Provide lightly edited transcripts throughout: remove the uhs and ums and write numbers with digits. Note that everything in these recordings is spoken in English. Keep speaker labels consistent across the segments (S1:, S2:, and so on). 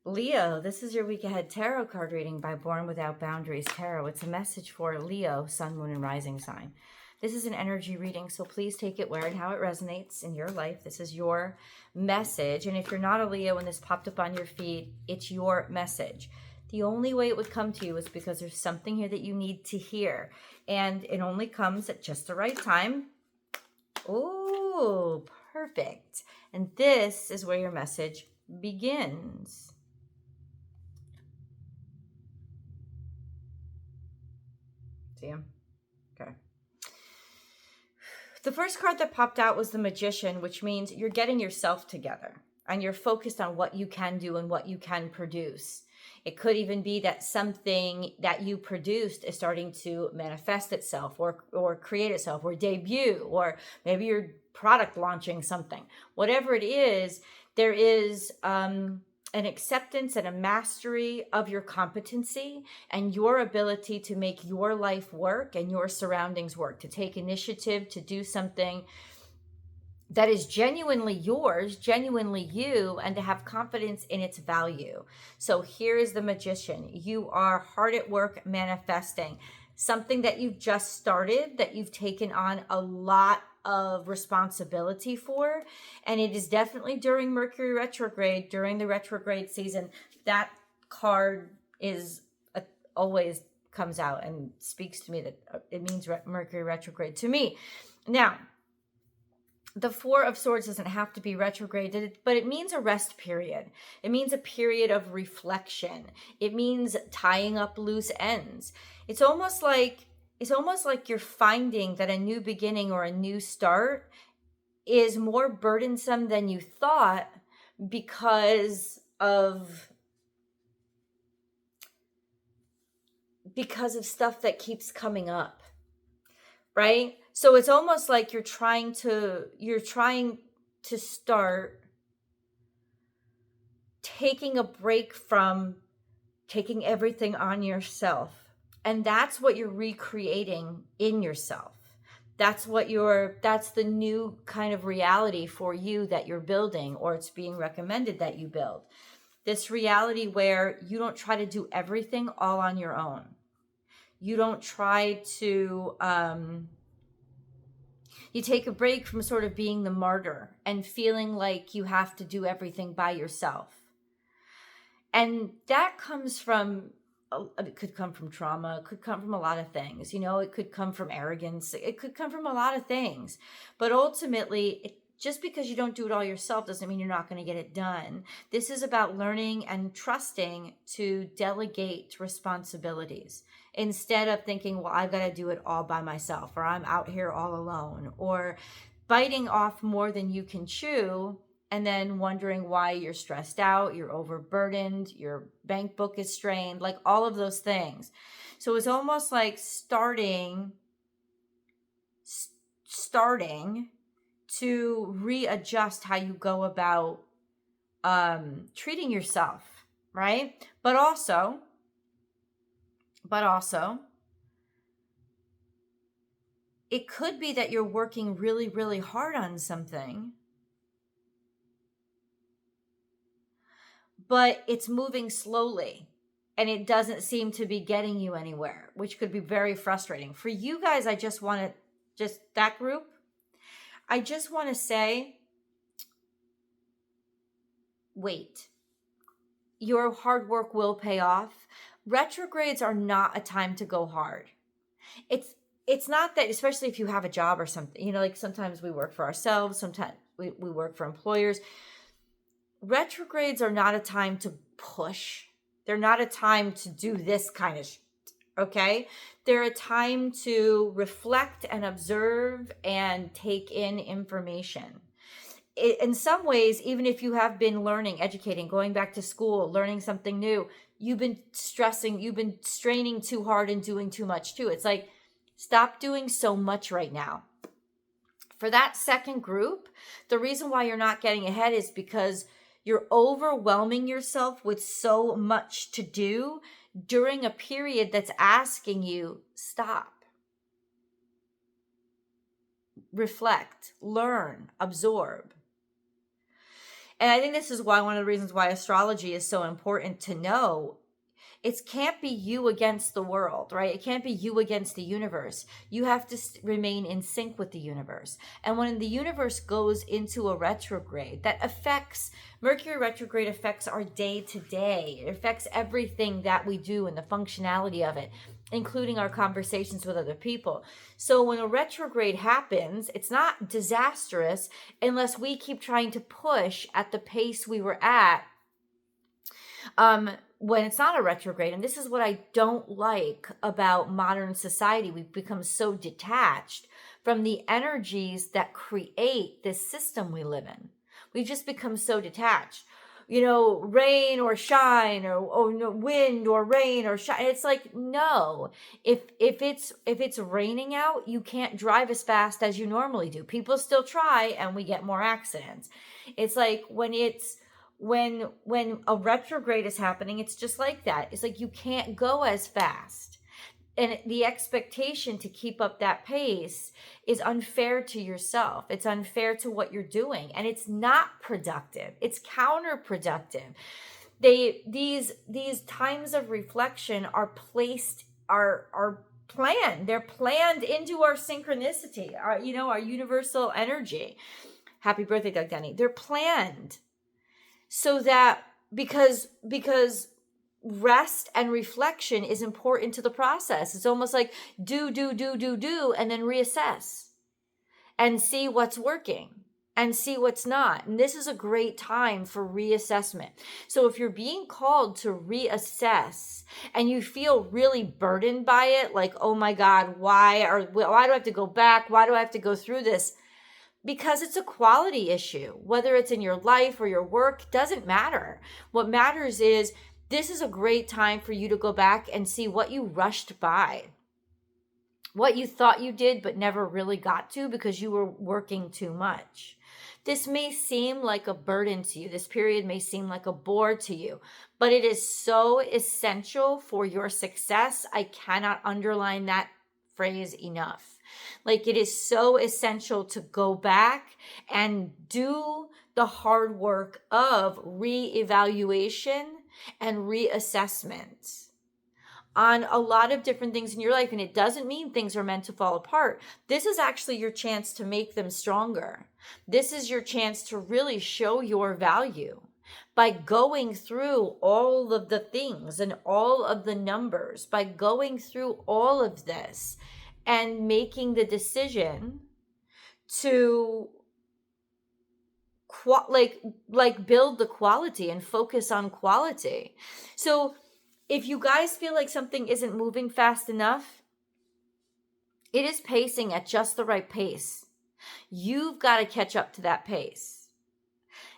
S1: Leo, this is your week ahead tarot card reading by Born Without Boundaries Tarot. It's a message for Leo, Sun, Moon, and Rising sign. This is an energy reading, so please take it where and how it resonates in your life. This is your message. And if you're not a Leo and this popped up on your feed, it's your message. The only way it would come to you is because there's something here that you need to hear. And it only comes at just the right time. Oh, perfect. And this is where your message begins. See him? Okay. The first card that popped out was the Magician, which means you're getting yourself together and you're focused on what you can do and what you can produce. It could even be that something that you produced is starting to manifest itself or create itself or debut, or maybe you're product launching something. Whatever it is, there is an acceptance and a mastery of your competency and your ability to make your life work and your surroundings work, to take initiative, to do something that is genuinely yours, genuinely you, and to have confidence in its value. So here is the Magician. You are hard at work manifesting something that you've just started, that you've taken on a lot of responsibility for, and it is definitely during Mercury retrograde, during the retrograde season. That card is always comes out and speaks to me that it means Mercury retrograde to me. Now, the Four of Swords doesn't have to be retrograded, but it means a rest period. It means a period of reflection. It means tying up loose ends. It's almost like you're finding that a new beginning or a new start is more burdensome than you thought because of stuff that keeps coming up, right? So it's almost like you're trying to start taking a break from taking everything on yourself. And that's what you're recreating in yourself. That's the new kind of reality for you that you're building, or it's being recommended that you build. This reality where you don't try to do everything all on your own. You don't try to, you take a break from sort of being the martyr and feeling like you have to do everything by yourself. And that comes from, it could come from trauma, it could come from a lot of things. It could come from arrogance. It could come from a lot of things. But ultimately, just because you don't do it all yourself doesn't mean you're not going to get it done. This is about learning and trusting to delegate responsibilities instead of thinking, well, I've got to do it all by myself, or I'm out here all alone, or biting off more than you can chew and then wondering why you're stressed out, you're overburdened, your bank book is strained, like all of those things. So it's almost like starting to readjust how you go about treating yourself, right? But also, it could be that you're working really, really hard on something, but it's moving slowly and it doesn't seem to be getting you anywhere, which could be very frustrating. For you guys, I just want to say, wait. Your hard work will pay off. Retrogrades are not a time to go hard. It's not that, especially if you have a job or something, like sometimes we work for ourselves, sometimes we work for employers. Retrogrades are not a time to push. They're not a time to do this kind of shit, okay? They're a time to reflect and observe and take in information. In some ways, even if you have been learning, educating, going back to school, learning something new, you've been straining too hard and doing too much too. It's like, stop doing so much right now. For that second group, the reason why you're not getting ahead is because you're overwhelming yourself with so much to do during a period that's asking you, stop. Reflect, learn, absorb. And I think this is why one of the reasons why astrology is so important to know. It can't be you against the world, right? It can't be you against the universe. You have to remain in sync with the universe. And when the universe goes into a retrograde, that affects, Mercury retrograde affects our day to day. It affects everything that we do and the functionality of it, including our conversations with other people. So when a retrograde happens, it's not disastrous unless we keep trying to push at the pace we were at when it's not a retrograde. And this is what I don't like about modern society. We've become so detached from the energies that create this system we live in. We've just become so detached. Rain or shine, or no, wind or rain or shine. It's like, no. If it's raining out, you can't drive as fast as you normally do. People still try, and we get more accidents. It's like when a retrograde is happening, it's just like that. It's like you can't go as fast. And the expectation to keep up that pace is unfair to yourself. It's unfair to what you're doing. And it's not productive. It's counterproductive. These times of reflection are planned. They're planned into our synchronicity, our universal energy. Happy birthday, Doug Denny. They're planned. So that because rest and reflection is important to the process. It's almost like do, and then reassess and see what's working and see what's not. And this is a great time for reassessment. So if you're being called to reassess and you feel really burdened by it, like, oh my God, why do I have to go back? Why do I have to go through this? Because it's a quality issue. Whether it's in your life or your work, doesn't matter. What matters is this is a great time for you to go back and see what you rushed by, what you thought you did but never really got to because you were working too much. This may seem like a burden to you. This period may seem like a bore to you, but it is so essential for your success. I cannot underline that phrase enough. Like, it is so essential to go back and do the hard work of reevaluation and reassessment on a lot of different things in your life. And it doesn't mean things are meant to fall apart. This is actually your chance to make them stronger. This is your chance to really show your value by going through all of the things and all of the numbers, by going through all of this and making the decision to build the quality and focus on quality. So if you guys feel like something isn't moving fast enough, it is pacing at just the right pace. You've got to catch up to that pace.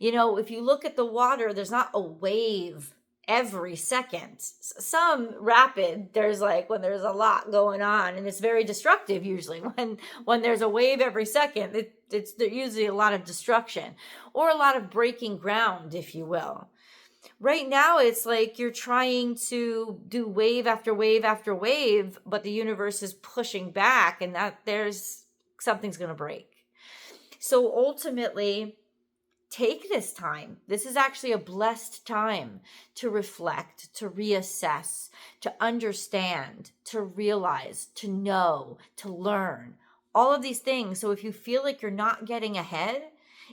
S1: If you look at the water, there's not a wave every second. Some rapid, there's when there's a lot going on, and it's very destructive usually. When there's a wave every second, there's usually a lot of destruction or a lot of breaking ground, if you will. Right now, it's like you're trying to do wave after wave after wave, but the universe is pushing back, and that something's going to break. So ultimately, take this time. This is actually a blessed time to reflect, to reassess, to understand, to realize, to know, to learn, all of these things. So if you feel like you're not getting ahead,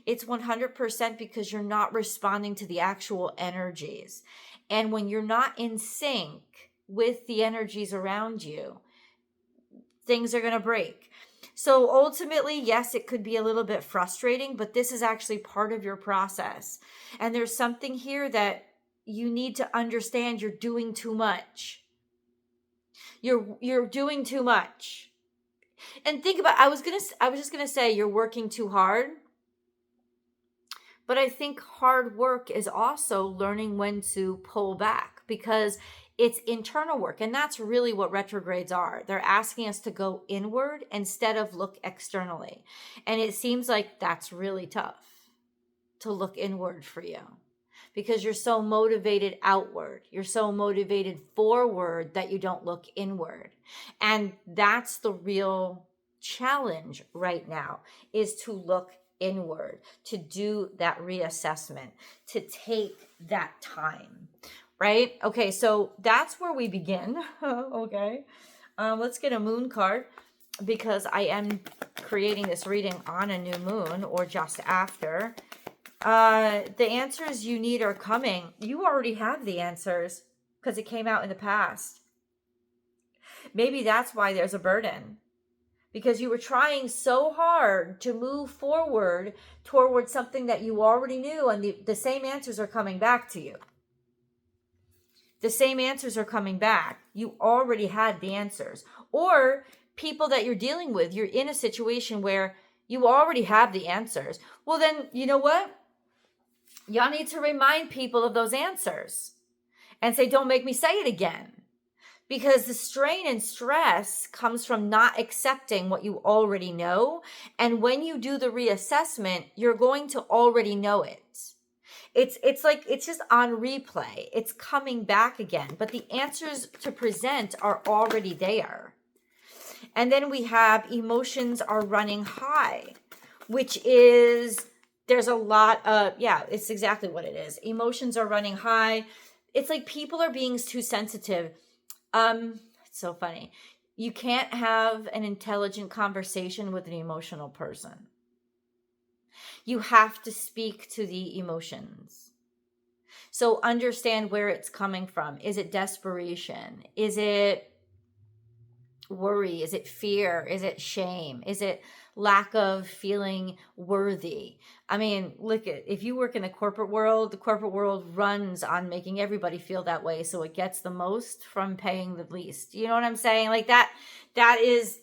S1: it's 100% because you're not responding to the actual energies. And when you're not in sync with the energies around you, things are going to break. So ultimately, yes, it could be a little bit frustrating, but this is actually part of your process. And there's something here that you need to understand. You're doing too much. You're doing too much. And think about, I was just going to say you're working too hard. But I think hard work is also learning when to pull back, because it's internal work. And that's really what retrogrades are. They're asking us to go inward instead of look externally. And it seems like that's really tough to look inward for you, because you're so motivated outward. You're so motivated forward that you don't look inward. And that's the real challenge right now, is to look inward, to do that reassessment, to take that time, right? Okay, so that's where we begin. Okay, let's get a moon card, because I am creating this reading on a new moon or just after. The answers you need are coming. You already have the answers because it came out in the past. Maybe that's why there's a burden, because you were trying so hard to move forward toward something that you already knew, and the same answers are coming back to you. The same answers are coming back. You already had the answers. Or people that you're dealing with, you're in a situation where you already have the answers. Well, then, you know what? Y'all need to remind people of those answers and say, don't make me say it again. Because the strain and stress comes from not accepting what you already know. And when you do the reassessment, you're going to already know it. It's like, it's just on replay. It's coming back again. But the answers to present are already there. And then we have emotions are running high, which is, there's a lot of, yeah, it's exactly what it is. Emotions are running high. It's like people are being too sensitive. It's so funny. You can't have an intelligent conversation with an emotional person. You have to speak to the emotions. So understand where it's coming from. Is it desperation? Is it worry? Is it fear? Is it shame? Is it lack of feeling worthy? I mean, look at, if you work in the corporate world runs on making everybody feel that way, so it gets the most from paying the least. You know what I'm saying? Like that is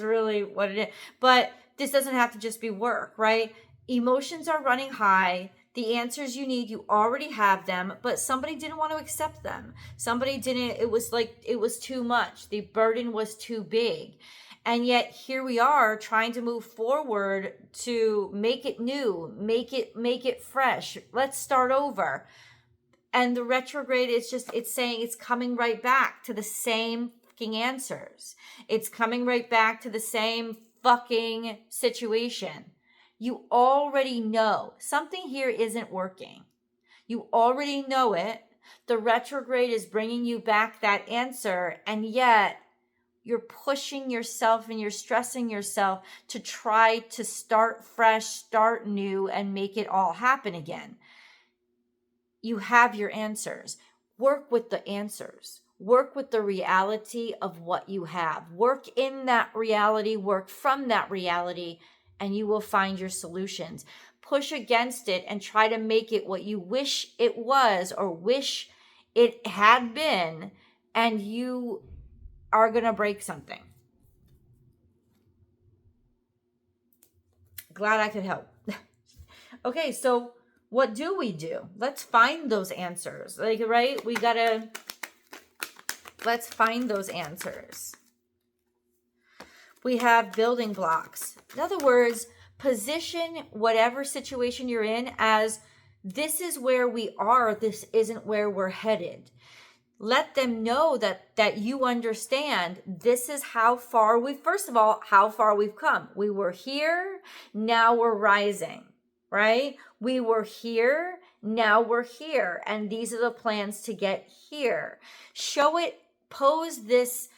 S1: really what it is. But this doesn't have to just be work, right? Emotions are running high. The answers you need, you already have them, but somebody didn't want to accept them. Somebody didn't, it was like, it was too much. The burden was too big. And yet here we are trying to move forward to make it new, make it fresh. Let's start over. And the retrograde is just, it's saying it's coming right back to the same fucking answers. It's coming right back to the same fucking situation. You already know something here isn't working. You already know it. The retrograde is bringing you back that answer, and yet you're pushing yourself and you're stressing yourself to try to start fresh, start new, and make it all happen again. You have your answers. Work with the answers. Work with the reality of what you have. Work in that reality, work from that reality, and you will find your solutions. Push against it and try to make it what you wish it was or wish it had been, and you are going to break something. Glad I could help. Okay, so what do we do? Let's find those answers. Like, right? Let's find those answers. We have building blocks. In other words, position whatever situation you're in as, this is where we are, this isn't where we're headed. Let them know that you understand this is how far first of all, how far we've come. We were here, now we're rising, right? We were here, now we're here. And these are the plans to get here. Show it, pose this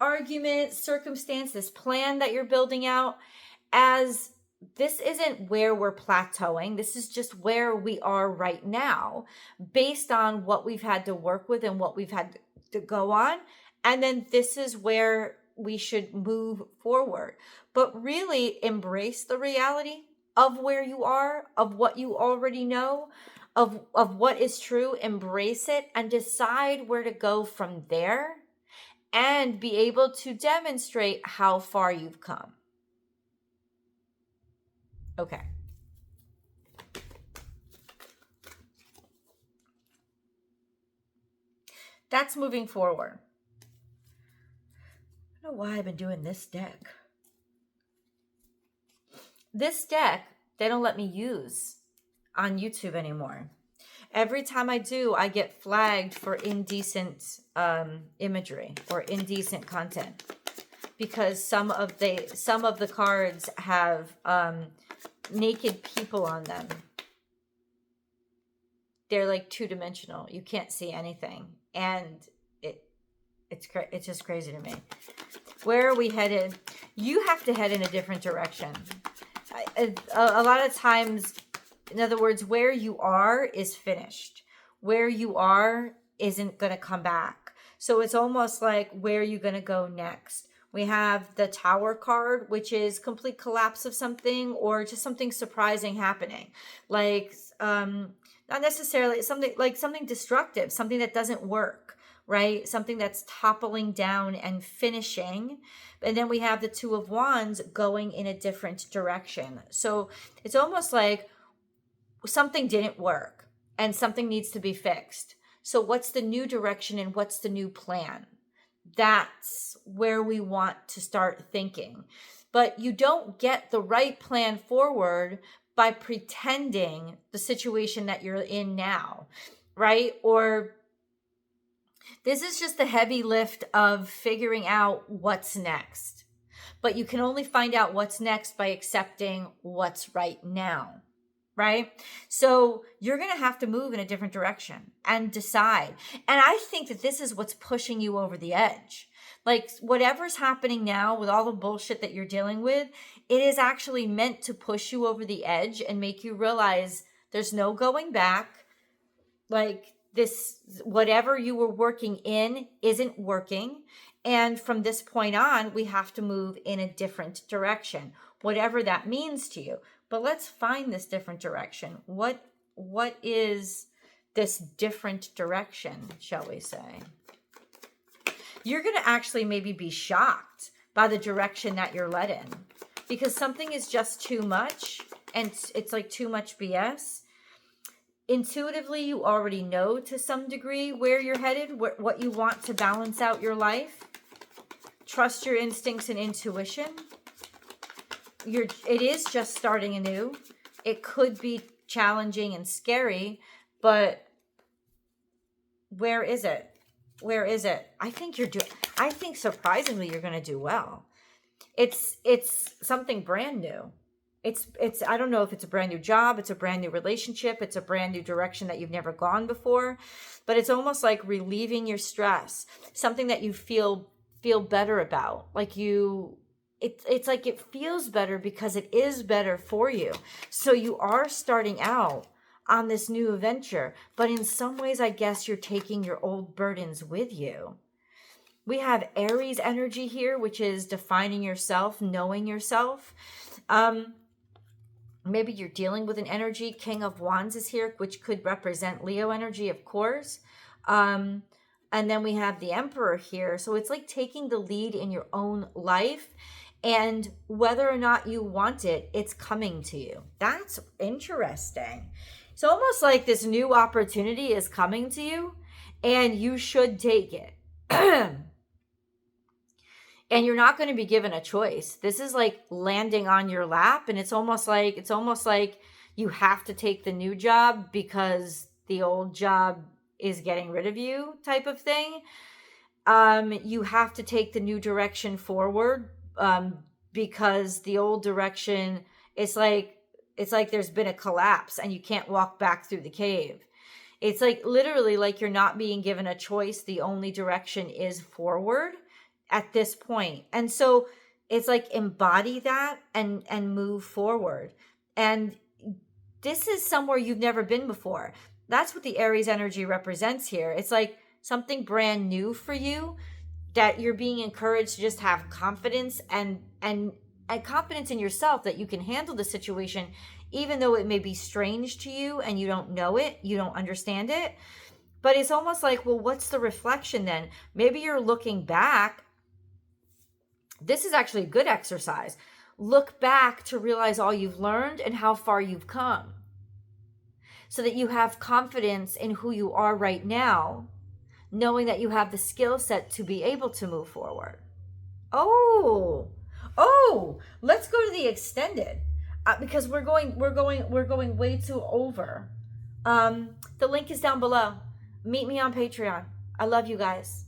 S1: argument, circumstance, this plan that you're building out as, this isn't where we're plateauing. This is just where we are right now based on what we've had to work with and what we've had to go on. And then this is where we should move forward. But really embrace the reality of where you are, of what you already know, of what is true. Embrace it and decide where to go from there, and be able to demonstrate how far you've come. Okay. That's moving forward. I don't know why I've been doing this deck. This deck, they don't let me use on YouTube anymore. Every time I do, I get flagged for indecent imagery or indecent content, because some of the cards have naked people on them. They're like two-dimensional. You can't see anything. And it's just crazy to me. Where are we headed? You have to head in a different direction. A lot of times, in other words, where you are is finished. Where you are isn't going to come back. So it's almost like, where are you going to go next? We have the Tower card, which is complete collapse of something, or just something surprising happening. Like, not necessarily something destructive, something that doesn't work, right? Something that's toppling down and finishing. And then we have the Two of Wands going in a different direction. So it's almost like something didn't work and something needs to be fixed. So what's the new direction and what's the new plan? That's where we want to start thinking. But you don't get the right plan forward by pretending the situation that you're in now, right? Or this is just the heavy lift of figuring out what's next. But you can only find out what's next by accepting what's right now, right? So you're going to have to move in a different direction and decide. And I think that this is what's pushing you over the edge. Like, whatever's happening now with all the bullshit that you're dealing with, it is actually meant to push you over the edge and make you realize there's no going back. Like, this, whatever you were working in isn't working. And from this point on, we have to move in a different direction, whatever that means to you. But let's find this different direction. What is this different direction, shall we say? You're going to actually maybe be shocked by the direction that you're led in, because something is just too much, and it's like too much BS. Intuitively, you already know to some degree where you're headed, what you want to balance out your life. Trust your instincts and intuition. It is just starting anew. It could be challenging and scary, but where is it? Where is it? I think surprisingly you're going to do well. It's something brand new. It's I don't know if it's a brand new job, it's a brand new relationship, it's a brand new direction that you've never gone before, but it's almost like relieving your stress, something that you feel better about. Like it's like it feels better because it is better for you. So you are starting out on this new adventure, but in some ways, I guess you're taking your old burdens with you. We have Aries energy here, which is defining yourself, knowing yourself. Maybe you're dealing with an energy. King of Wands is here, which could represent Leo energy, of course. And then we have the Emperor here. So it's like taking the lead in your own life, and whether or not you want it, it's coming to you. That's interesting. It's almost like this new opportunity is coming to you and you should take it. And you're not going to be given a choice. This is like landing on your lap, and it's almost like you have to take the new job because the old job is getting rid of you, type of thing. You have to take the new direction forward because the old direction, it's like there's been a collapse and you can't walk back through the cave. It's like literally like you're not being given a choice. The only direction is forward at this point. And so it's like embody that and move forward. And this is somewhere you've never been before. That's what the Aries energy represents here. It's like something brand new for you, that you're being encouraged to just have confidence and confidence in yourself that you can handle the situation, even though it may be strange to you and you don't know it, you don't understand it. But it's almost like, well, what's the reflection then? Maybe you're looking back. This is actually a good exercise. Look back to realize all you've learned and how far you've come, so that you have confidence in who you are right now, knowing that you have the skill set to be able to move forward. Oh, let's go to the extended because we're going way too over. The link is down below. Meet me on Patreon. I love you guys.